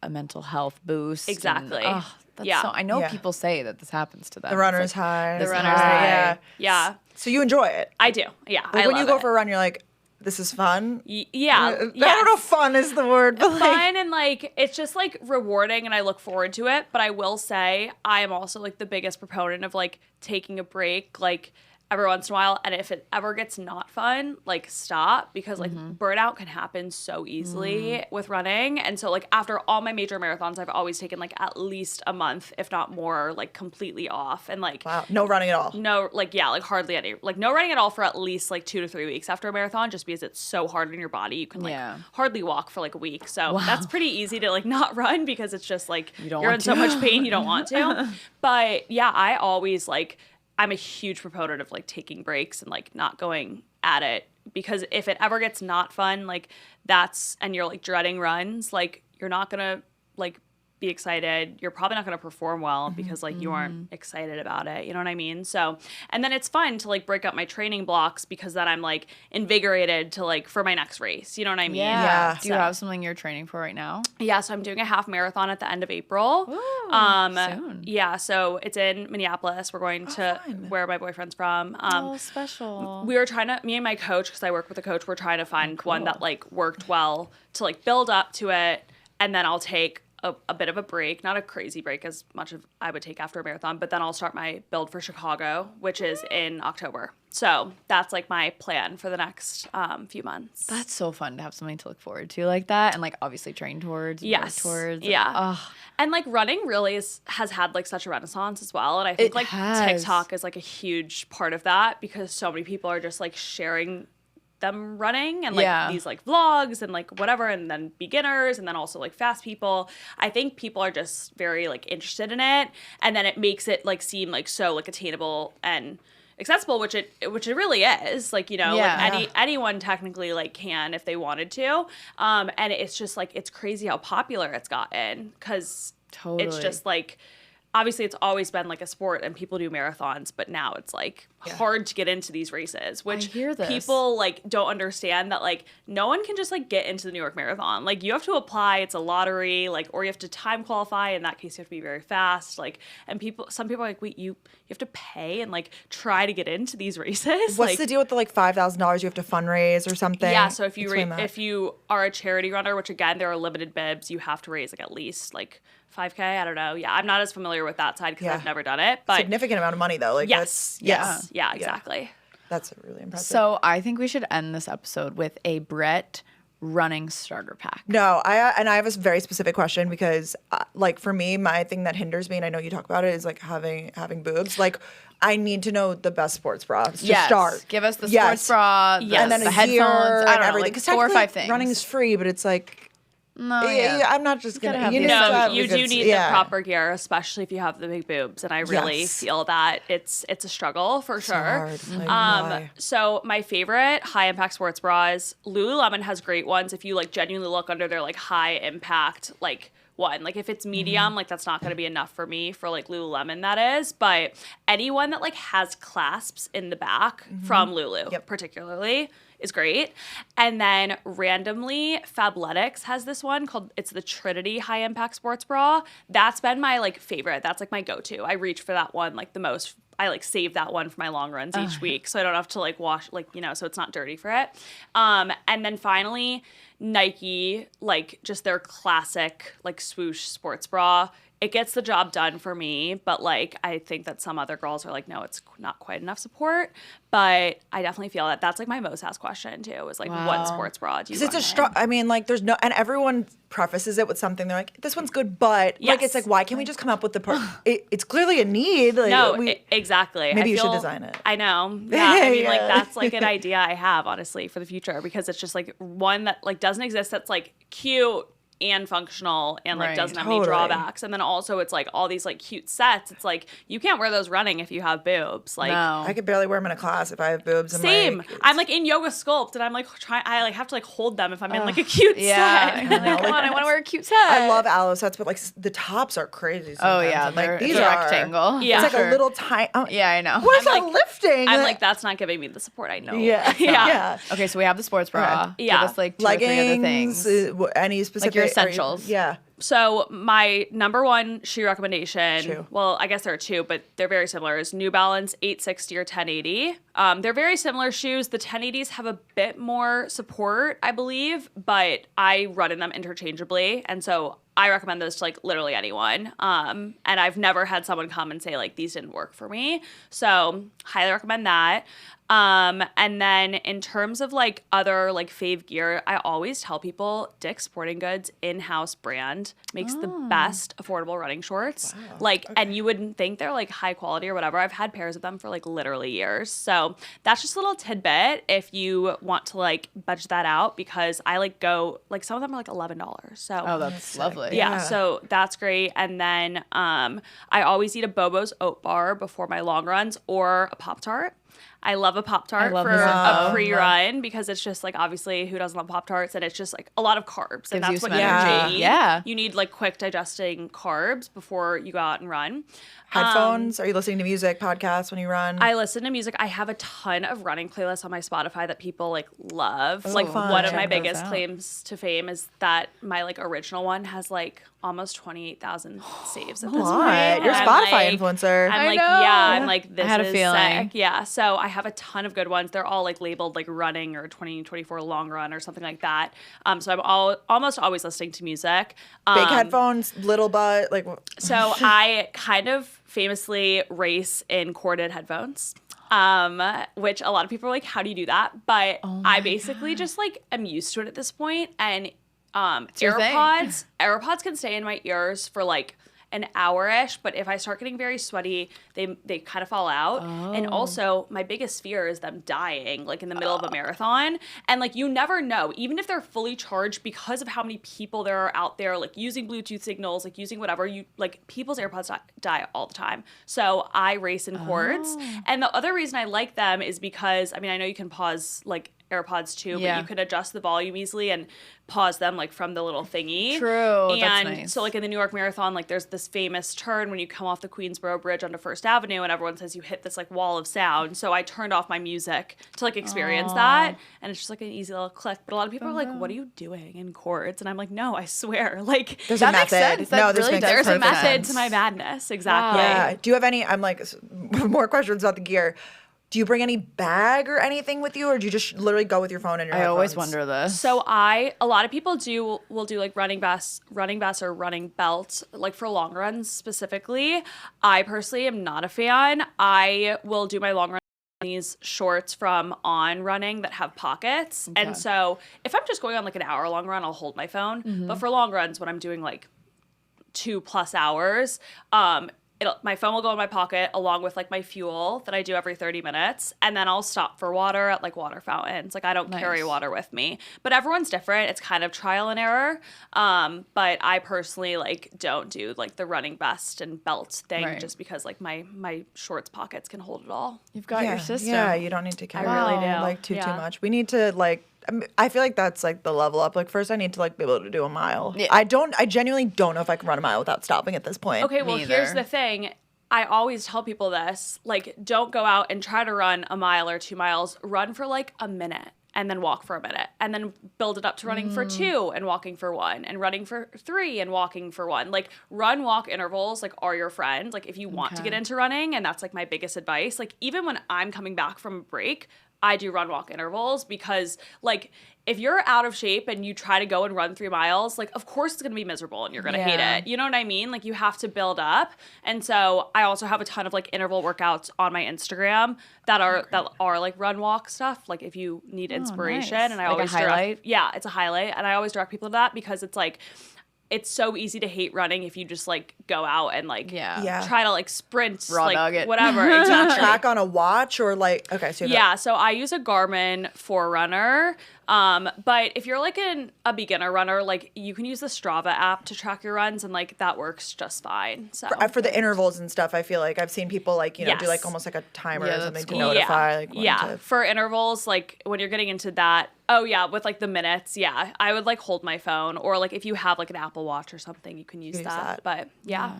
a mental health boost. and- Exactly. That's Yeah. so I know Yeah. people say that this happens to them. The It's runner's like, high. the runner's high. Yeah. Yeah, So you enjoy it. I do. Yeah. Like I when love you go it. for a run, you're like, this is fun. Yeah. I don't know if fun is the word, but like, Fun and like it's just like rewarding and I look forward to it. But I will say I am also like the biggest proponent of like taking a break like every once in a while. And if it ever gets not fun, like stop because like burnout can happen so easily with running. And so like after all my major marathons, I've always taken like at least a month, if not more, like completely off. And like wow, no running at all. no, like, yeah, like hardly any, like no running at all for at least like 2 to 3 weeks after a marathon, just because it's so hard on your body. You can like Yeah. hardly walk for like a week. So that's pretty easy to like not run because it's just like don't you're want in so to. much pain you don't want to. But yeah, I always like, I'm a huge proponent of like taking breaks and like not going at it because if it ever gets not fun, like and you're like dreading runs, like you're not gonna like be excited, you're probably not going to perform well because like you aren't excited about it. You know what I mean? So, and then it's fun to like break up my training blocks because then I'm like invigorated to like for my next race. You know what I mean? Yeah. Do you have something you're training for right now? Yeah. So I'm doing a half marathon at the end of April. Soon. Yeah. So it's in Minneapolis. We're going to where my boyfriend's from. Special. We were trying to, me and my coach, because I work with a coach, we're trying to find one that like worked well to like build up to it, and then I'll take a bit of a break, not a crazy break as much as I would take after a marathon, but then I'll start my build for Chicago, which is in October. So that's like my plan for the next few months. That's so fun to have something to look forward to like that, and like obviously train towards. Yes. Work towards. Yeah. And like running really has had like such a renaissance as well. And I think It like has. TikTok is like a huge part of that because so many people are just like sharing them running and like these like vlogs and like whatever, and then beginners and then also like fast people. I think people are just very like interested in it, and then it makes it like seem like so like attainable and accessible, which it really is. Like, you know, like anyone technically like can if they wanted to. And it's just like it's crazy how popular it's gotten because it's just like obviously it's always been like a sport and people do marathons, but now it's like hard to get into these races, which I hear this. People like don't understand that like no one can just like get into the New York Marathon. Like you have to apply, it's a lottery, like, or you have to time qualify. In that case, you have to be very fast. Like, and some people are like, wait, you have to pay and like try to get into these races. What's like, the deal with the like $5,000 you have to fundraise or something? Yeah, so if you are a charity runner, which again there are limited bibs, you have to raise like at least like 5K. I don't know. Yeah, I'm not as familiar with that side because I've never done it. But significant amount of money though. Like yes, yeah, exactly. That's really impressive. So I think we should end this episode with a Brett running starter pack. No, I have a very specific question because, like, for me, my thing that hinders me, and I know you talk about it, is like having boobs. Like, I need to know the best sports bra to start. Give us the sports bra, and then the a headphones, gear I don't and know, everything. like 'Cause 4 or 5 technically, things. running is free, but it's like. No, I'm not just gonna have you the need to No, have you a do good- need the proper gear, especially if you have the big boobs. And I really feel that it's a struggle for sure. hard. Like, why? So my favorite high impact sports bras, Lululemon has great ones. If you like genuinely look under their like high impact like one, like if it's medium, like that's not going to be enough for me for like Lululemon, that is. But anyone that like has clasps in the back from Lulu, particularly, is great. And then randomly, Fabletics has this one called, it's the Trinity High Impact Sports Bra. That's been my like favorite. That's like my go-to. I reach for that one like the most. I like save that one for my long runs each week, so I don't have to like wash, like, you know, so it's not dirty for it. And then finally, Nike, like just their classic like swoosh sports bra. It gets the job done for me, but like I think that some other girls are like, no, it's not quite enough support. But I definitely feel that that's like my most asked question too, is like, what sports bra do you Because it's a I mean, like, there's no, and everyone prefaces it with something. They're like, this one's good, but like, it's like, why can't we just come up with the it's clearly a need. Like, no, exactly. Maybe you should design it. I know. Yeah, I mean, like that's like an idea I have honestly for the future because it's just like one that like doesn't exist that's like cute and functional and like doesn't have any drawbacks. And then also it's like all these like cute sets. It's like you can't wear those running if you have boobs. Like I could barely wear them in a class if I have boobs. And same. like, I'm like in yoga sculpt and I'm like I like have to like hold them if I'm in like a cute set. I'm like, come on, I want to wear a cute set. I love aloe sets, but like the tops are crazy. Oh yeah, I'm like these it's a are rectangle. Yeah. It's like a little tiny. Yeah, I know. What is I'm that like- lifting? I'm like that's not giving me the support I know. Yeah. Okay, so we have the sports bra. Yeah. Give us like 2 or 3 other Leggings, things. any specific Like your essentials. Yeah. So my number one shoe recommendation, well, I guess there are 2, but they're very similar, is New Balance 860 or 1080. They're very similar shoes. The 1080s have a bit more support, I believe, but I run in them interchangeably. And so I recommend those to like literally anyone. And I've never had someone come and say like, these didn't work for me. So highly recommend that. And then in terms of like other like fave gear, I always tell people Dick's Sporting Goods in-house brand makes the best affordable running shorts. And you wouldn't think they're like high quality or whatever. I've had pairs of them for like literally years. So that's just a little tidbit if you want to like budget that out, because I like go like some of them are like $11. So That's lovely. yeah, so that's great. And then I always eat a Bobo's oat bar before my long runs or a Pop-Tart. I love a Pop-Tart love for me some a Pop. pre-run because it's just like obviously who doesn't love Pop-Tarts, and it's just like a lot of carbs, and Gives you that's what some you energy. need. Yeah. You need like quick digesting carbs before you go out and run. Headphones? Are you listening to music, podcasts when you run? I listen to music. I have a ton of running playlists on my Spotify that people like love. Oh, like fun. one of Check my those biggest out. claims to fame is that my like original one has like almost 28,000 saves at this What? point. You're a And Spotify I'm influencer. I'm I like, know. I'm like, this had a is feeling. sick. Yeah. So I have a ton of good ones. They're all like labeled like running or 2024 long run or something like that. So I'm almost always listening to music. Big headphones, little butt, like. So I kind of famously race in corded headphones, which a lot of people are like, how do you do that? But I basically just like am used to it at this point. And your thing. AirPods can stay in my ears for like an hour-ish, but if I start getting very sweaty, they kind of fall out. And also, my biggest fear is them dying, like in the middle of a marathon. And like, you never know, even if they're fully charged, because of how many people there are out there, like using Bluetooth signals, like using whatever, people's AirPods die all the time. So I race in cords. And the other reason I like them is because, I mean, I know you can pause like AirPods too, Yeah. but you can adjust the volume easily and pause them like from the little thingy. True, And that's nice. so like in the New York Marathon, like there's this famous turn when you come off the Queensboro Bridge onto First Avenue, and everyone says you hit this like wall of sound. So I turned off my music to like experience that, and it's just like an easy little click. But a lot of people are like, "What are you doing in chords?" And I'm like, "No, I swear, like There's That a makes method. sense. That No, this really makes does. there's a perfect method sense. to my madness." Exactly. Yeah. Do you have any? I'm like more questions about the gear. Do you bring any bag or anything with you, or do you just literally go with your phone and your I always headphones? wonder this. So a lot of people will do like running vests or running belts, like for long runs specifically. I personally am not a fan. I will do my long run in these shorts from On Running that have pockets. And so if I'm just going on like an hour long run, I'll hold my phone. But for long runs, when I'm doing like 2+ hours, my phone will go in my pocket along with like my fuel that I do every 30 minutes. And then I'll stop for water at like water fountains. Like I don't carry water with me, but everyone's different. It's kind of trial and error. But I personally like don't do like the running vest and belt thing just because like my shorts pockets can hold it all. You've got your system. Yeah, you don't need to carry really do. like too Yeah. much. We need to like. I feel like that's like the level up. Like first, I need to like be able to do a mile. Yeah. I genuinely don't know if I can run a mile without stopping at this point. Okay, well, Me here's either. the thing. I always tell people this, like, don't go out and try to run a mile or 2 miles. Run for like a minute and then walk for a minute, and then build it up to running for 2 and walking for 1 and running for 3 and walking for 1. Like run walk intervals like are your friend. Like if you want to get into running, and that's like my biggest advice. Like even when I'm coming back from a break, I do run walk intervals because like if you're out of shape and you try to go and run 3 miles, like of course it's going to be miserable and you're going to hate Yeah. it. You know what I mean? Like you have to build up. And so I also have a ton of like interval workouts on my Instagram that are like run walk stuff. Like if you need inspiration, nice. and I Like a always highlight? it's a highlight, and I always direct people to that because it's like it's so easy to hate running if you just like go out and like Yeah. try to like sprint, Raw like dog it. whatever. Do you Exactly. track on a watch or like okay? So you have Yeah, so I use a Garmin Forerunner. But if you're like a beginner runner, like you can use the Strava app to track your runs, and like that works just fine. So for the intervals and stuff, I feel like I've seen people like do Yes. like almost like a timer Yeah, or that's something to cool. notify. Like when to- For intervals, like when you're getting into that, with like the minutes, I would like hold my phone, or like if you have like an Apple Watch or something, you can use use that. that. But yeah.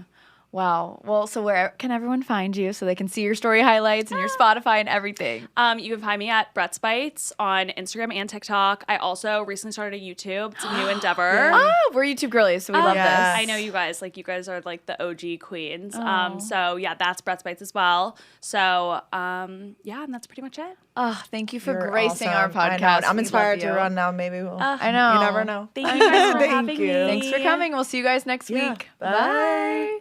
Wow. Well, so where can everyone find you so they can see your story highlights and your Spotify and everything? You can find me at Brett's Bites on Instagram and TikTok. I also recently started a YouTube. It's a new endeavor. Oh, we're YouTube girlies, so we love yes. this. I know you guys. Like you guys are like the OG queens. So yeah, that's Brett's Bites as well. So and that's pretty much it. Oh, thank you for You're gracing our awesome. I know, podcast. and I'm We inspired love to you. run now. Maybe we'll. I know. You never know. Thank you guys for Thank having you. me. Thanks for coming. We'll see you guys next Yeah. week. Bye. Bye.